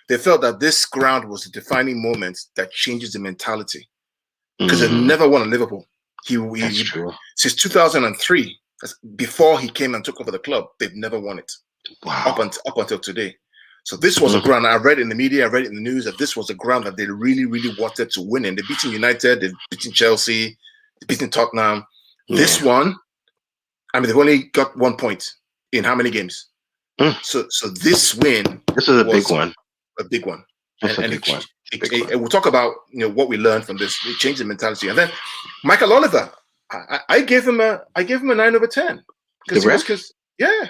They felt that this ground was a defining moment that changes the mentality, because they've never won at Liverpool. That's true. Since 2003, before he came and took over the club, they've never won it. Wow. Up until today. So this was a ground. I read in the media, I read in the news that this was a ground that they really, really wanted to win in. They've beaten United, they've beaten Chelsea, they've beaten Tottenham. This one, I mean, they've only got 1 point in how many games? So this win, this was a big one. A big one. That's a big one. We'll talk about what we learned from this. It changed the mentality. And then Michael Oliver, I gave him a 9 over 10. Yeah.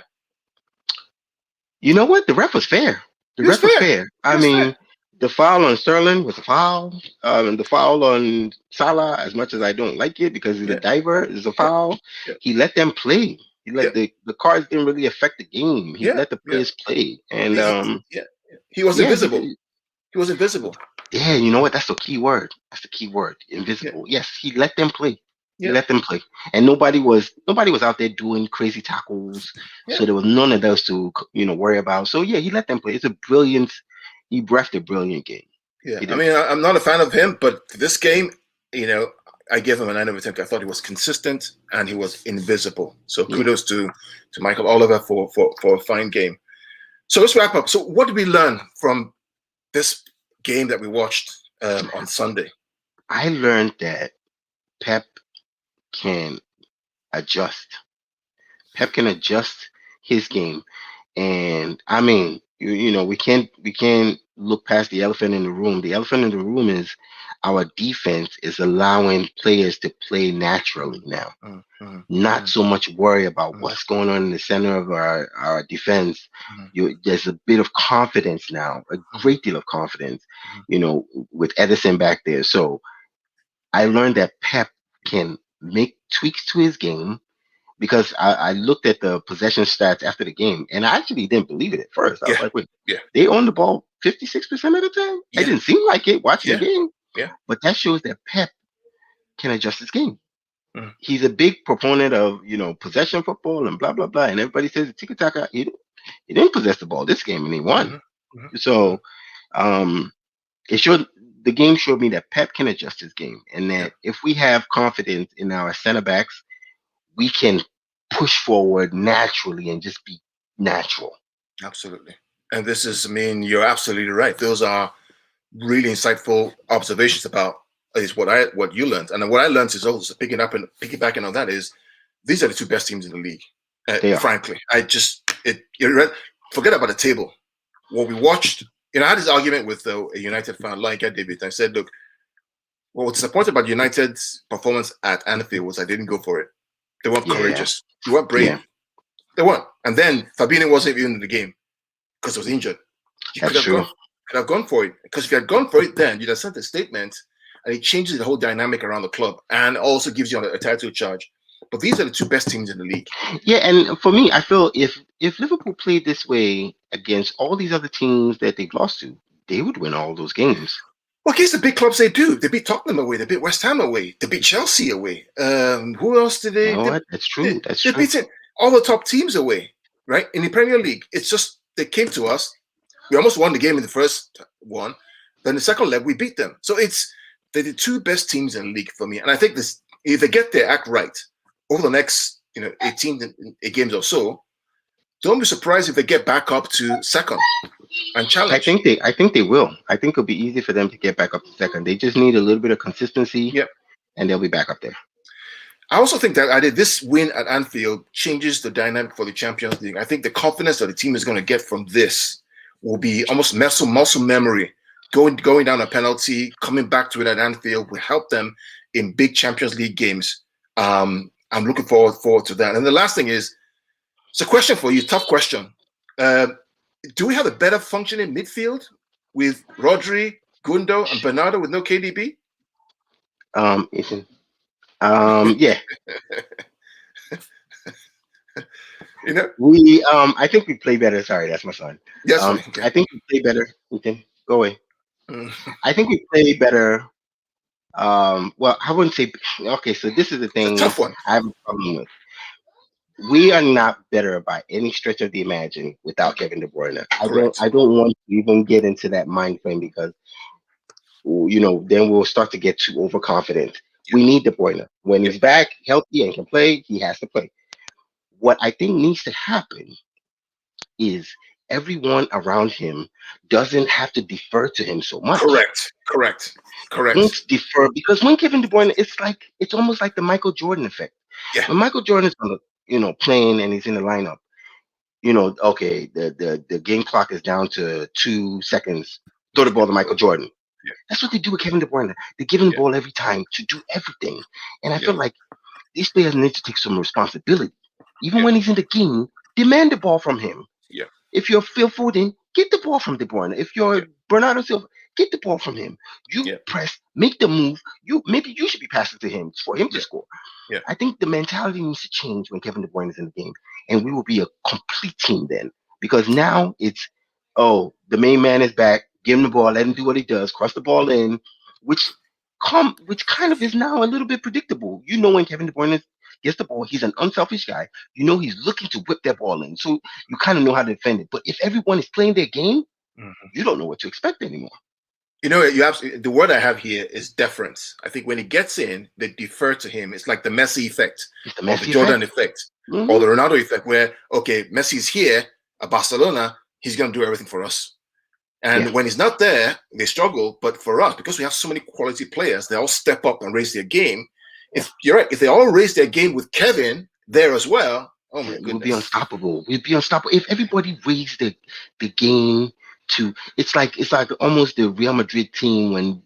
You know what? The ref was fair. The ref was fair. I mean, the foul on Sterling was a foul. And the foul on Salah, as much as I don't like it because he's a diver, is a foul. Yeah. He let them play. He let the cards didn't really affect the game. He let the players play. And he was invisible. He was invisible. Yeah, you know what? That's the key word. That's the key word. Invisible. Yeah. Yes, he let them play. He let them play, and nobody was out there doing crazy tackles. Yeah. So there was none of those to worry about. So he let them play. He breathed a brilliant game. Yeah, I mean, I'm not a fan of him, but this game, I give him a 9 over 10. I thought he was consistent and he was invisible. So kudos to Michael Oliver for a fine game. So let's wrap up. So what did we learn from this game that we watched on Sunday? I learned that Pep can adjust. Pep can adjust his game, and I mean, we can't look past the elephant in the room. The elephant in the room is our defense is allowing players to play naturally now. Not so much worry about what's going on in the center of our defense. There's a bit of confidence now, a great deal of confidence, with Edison back there. So I learned that Pep can make tweaks to his game, because I looked at the possession stats after the game, and I actually didn't believe it at first. I was like, wait, they own the ball 56% of the time? It didn't seem like it watching the game. Yeah. But that shows that Pep can adjust his game. He's a big proponent of, possession football and blah, blah, blah. And everybody says tiki-taka. He didn't possess the ball this game, and he won. So the game showed me that Pep can adjust his game, and that if we have confidence in our center backs, we can push forward naturally and just be natural. Absolutely. And this is, you're absolutely right. Those are really insightful observations about what you learned. And what I learned is also piggybacking on that is these are the two best teams in the league. Frankly, forget about the table. What we watched, I had this argument with a United fan, like David. I said, look, what was disappointed about United's performance at Anfield was I didn't go for it. They weren't courageous. They weren't brave. They weren't. And then Fabinho wasn't even in the game because he was injured. Could have gone for it. Because if you had gone for it then, you'd have sent a statement, and it changes the whole dynamic around the club and also gives you a title charge. but these are the two best teams in the league. Yeah, and for me, I feel if Liverpool played this way against all these other teams that they've lost to, they would win all those games. Well, against the big clubs, they do. They beat Tottenham away. They beat West Ham away. They beat Chelsea away. Who else did they? You know what? That's true. That's true. They beat all the top teams away, right? In the Premier League, it's just they came to us. We almost won the game in the first one. Then the second leg, we beat them. So they're the two best teams in the league for me. And I think this, if they get their act right over the next 18 games or so, don't be surprised if they get back up to second and challenge. I think they will. I think it'll be easy for them to get back up to second. They just need a little bit of consistency. Yep. And they'll be back up there. I also think that this win at Anfield changes the dynamic for the Champions League. I think the confidence that the team is going to get from this will be almost muscle memory. Going down a penalty, coming back to it at Anfield will help them in big Champions League games. I'm looking forward to that. And the last thing is, it's a question for you, tough question. Do we have a better functioning midfield with Rodri, Gundo, and Bernardo with no KDB? Ethan. Yeah. I think we play better. Sorry, that's my son. Yes. Okay. I think we play better. Ethan, go away. I think we play better. Well, I wouldn't say. Okay, so this is the thing. It's a tough one. I have a problem with. We are not better by any stretch of the imagination without Kevin De Bruyne. I don't want to even get into that mind frame because, then we'll start to get too overconfident. We need De Bruyne. When he's back, healthy, and can play, he has to play. What I think needs to happen is everyone around him doesn't have to defer to him so much. Correct. Don't defer, because when Kevin De Bruyne, it's almost like the Michael Jordan effect. Yeah. When Michael Jordan is playing and he's in the lineup, okay, the game clock is down to 2 seconds. Throw the ball to Michael Jordan. Yeah. That's what they do with Kevin De Bruyne. They give him the ball every time to do everything. And I feel like these players need to take some responsibility. Even when he's in the game, demand the ball from him. Yeah. If you're Phil Foden, get the ball from De Bruyne. If you're Bernardo Silva, get the ball from him. You press, make the move. Maybe you should be passing to him for him to score. Yeah. I think the mentality needs to change when Kevin De Bruyne is in the game, and we will be a complete team then. Because now it's, the main man is back. Give him the ball, let him do what he does, cross the ball in, which kind of is now a little bit predictable. When Kevin De Bruyne gets the ball, he's an unselfish guy. He's looking to whip that ball in. So you kind of know how to defend it. But if everyone is playing their game, you don't know what to expect anymore. The word I have here is deference. I think when he gets in, they defer to him. It's like the Messi effect, or the Jordan effect, or the Ronaldo effect, where, okay, Messi's here at Barcelona, he's going to do everything for us. And when he's not there, they struggle. But for us, because we have so many quality players, they all step up and raise their game. If you're right, if they all raise their game with Kevin there as well, oh my goodness, we'll be unstoppable. We'll be unstoppable if everybody raised the game to. It's like almost the Real Madrid team when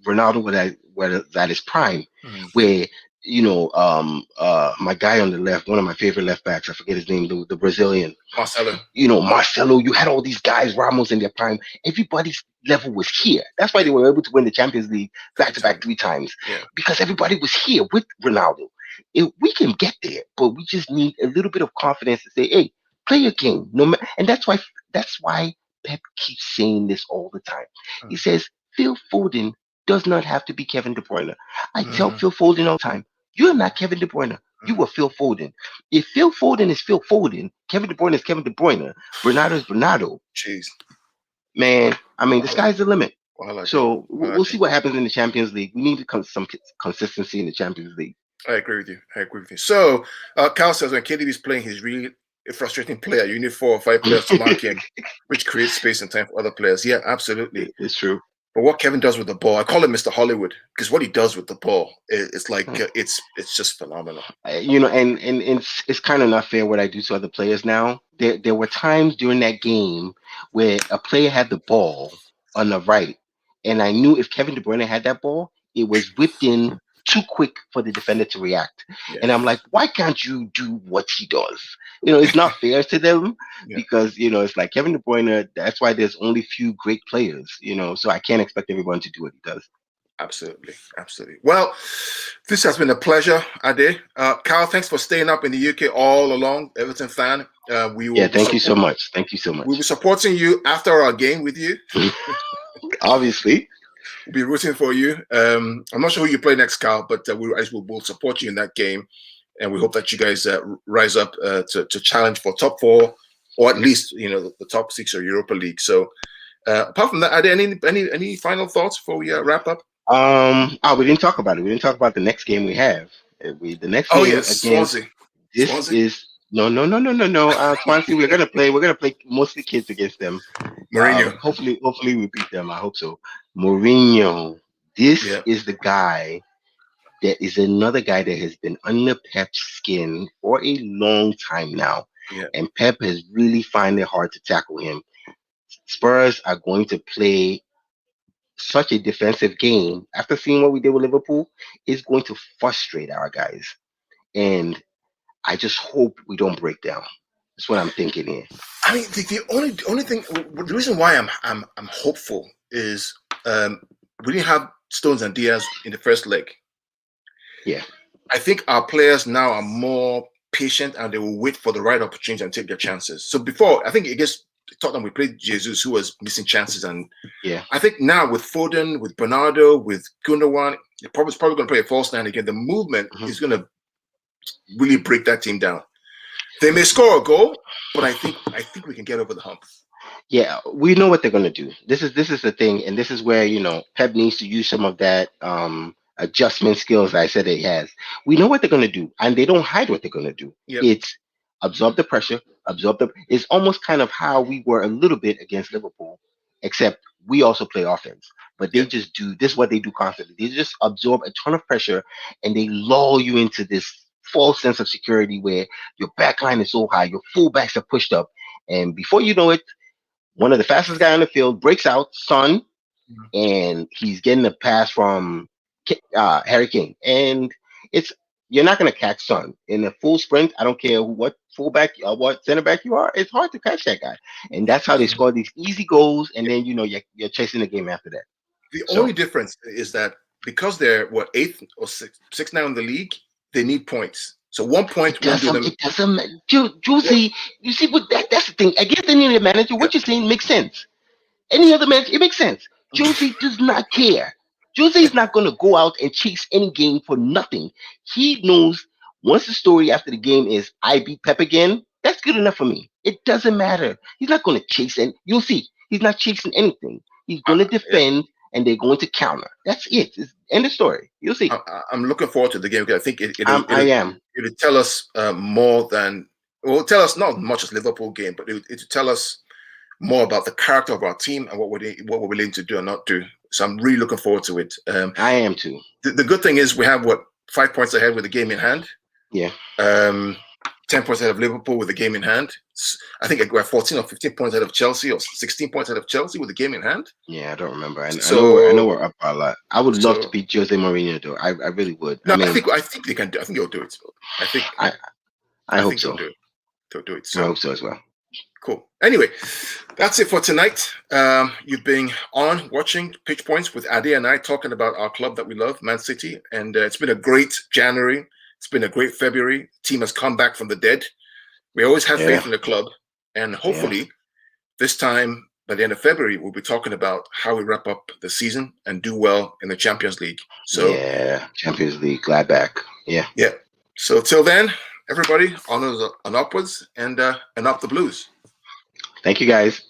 Ronaldo was at his prime, where my guy on the left, one of my favorite left backs, I forget his name, the Brazilian. Marcelo, you had all these guys, Ramos in their prime. Everybody's level was here. That's why they were able to win the Champions League back-to-back 3 times. Yeah. Because everybody was here with Ronaldo. We can get there, but we just need a little bit of confidence to say, hey, play your game. And that's why Pep keeps saying this all the time. He says, Phil Foden does not have to be Kevin De Bruyne. I tell Phil Foden all the time, you're not Kevin De Bruyne. You are Phil Foden. If Phil Foden is Phil Foden, Kevin De Bruyne is Kevin De Bruyne, Bernardo is Bernardo. Jeez. Man, the sky's the limit. So we'll see what happens in the Champions League. We need some consistency in the Champions League. I agree with you. So, Karl says when KDB is playing, he's really a frustrating player. You need 4 or 5 players to mark him, which creates space and time for other players. Yeah, absolutely. It's true. But what Kevin does with the ball, I call him Mr. Hollywood, because what he does with the ball, it's like it's just phenomenal. And it's kind of not fair what I do to other players now. There were times during that game where a player had the ball on the right, and I knew if Kevin De Bruyne had that ball, it was whipped in too quick for the defender to react. Yeah. And I'm like, why can't you do what he does? It's not fair to them because, it's like Kevin De Bruyne, that's why there's only few great players, so I can't expect everyone to do what he does. Absolutely. Well, this has been a pleasure, Ade. Karl, thanks for staying up in the UK all along, Everton fan. We will thank you so much. Thank you so much. We'll be supporting you after our game with you. Obviously. We'll be rooting for you. I'm not sure who you play next, Karl, but we'll support you in that game. And we hope that you guys rise up to challenge for top 4, or at least, the top 6 or Europa League. So apart from that, are there any final thoughts before we wrap up? We didn't talk about it. We didn't talk about the next game we have. The next game against Swansea. Is no. Swansea. We're gonna play mostly kids against them. Mourinho. Hopefully we beat them. I hope so. Mourinho. This is the guy. That is another guy that has been under Pep's skin for a long time now, and Pep has really found it hard to tackle him. Spurs are going to play such a defensive game after seeing what we did with Liverpool. Is going to frustrate our guys, and I just hope we don't break down. That's what I'm thinking here. I mean, the only thing, the reason why I'm hopeful is we didn't have Stones and Diaz in the first leg. Yeah, I think our players now are more patient and they will wait for the right opportunity and take their chances. So before, I think against Tottenham, we played Jesus, who was missing chances, and I think now with Foden, with Bernardo, with Gundogan, it's probably going to play a false nine again. The movement is going to really break that team down. They may score a goal, but I think we can get over the hump. Yeah, we know what they're going to do. This is the thing, and this is where Pep needs to use some of that adjustment skills I said he has. We know what they're going to do, and they don't hide what they're going to do. Yep. It's absorb the pressure, it's almost kind of how we were a little bit against Liverpool, except we also play offense. But they just do this, what they do constantly. They just absorb a ton of pressure, and they lull you into this false sense of security where your back line is so high, your fullbacks are pushed up, and before you know it, one of the fastest guy on the field breaks out, Son, and he's getting a pass from Harry Kane, and you're not going to catch Son in a full sprint. I don't care what fullback or what center back you are. It's hard to catch that guy, and that's how they score these easy goals. And then you're chasing the game after that. The only difference is that because they're 8th or 6th now in the league, they need points. So 1 point won't do them. It doesn't. Josie, you see what that's the thing. Against any other manager, what you're saying makes sense. Any other manager, it makes sense. Josie does not care. Jose is not going to go out and chase any game for nothing. He knows once the story after the game is I beat Pep again, that's good enough for me. It doesn't matter. He's not going to chase and you'll see. He's not chasing anything. He's going to defend and they're going to counter. That's it. It's end of story. You'll see. I'm looking forward to the game because I think it'll tell us more than tell us not much as Liverpool game, but it'll tell us more about the character of our team and what we're willing to do and not do. So I'm really looking forward to it. I am too. The good thing is we have 5 points ahead with the game in hand. Yeah. 10 points ahead of Liverpool with the game in hand. I think we're 14 or 15 points ahead of Chelsea or 16 points ahead of Chelsea with the game in hand. Yeah, I don't remember. I know we're up a lot. I would love to beat Jose Mourinho though. I really would. No, I think they can do. I think they'll do it. I hope so. They'll do it. I hope so as well. Cool. Anyway, that's it for tonight. You've been watching Pitch Points with Ade and I talking about our club that we love, Man City. And it's been a great January. It's been a great February. The team has come back from the dead. We always have faith in the club. And hopefully this time, by the end of February, we'll be talking about how we wrap up the season and do well in the Champions League. So Champions League, glad back. Yeah. So till then, everybody, onwards and upwards and up the Blues. Thank you, guys.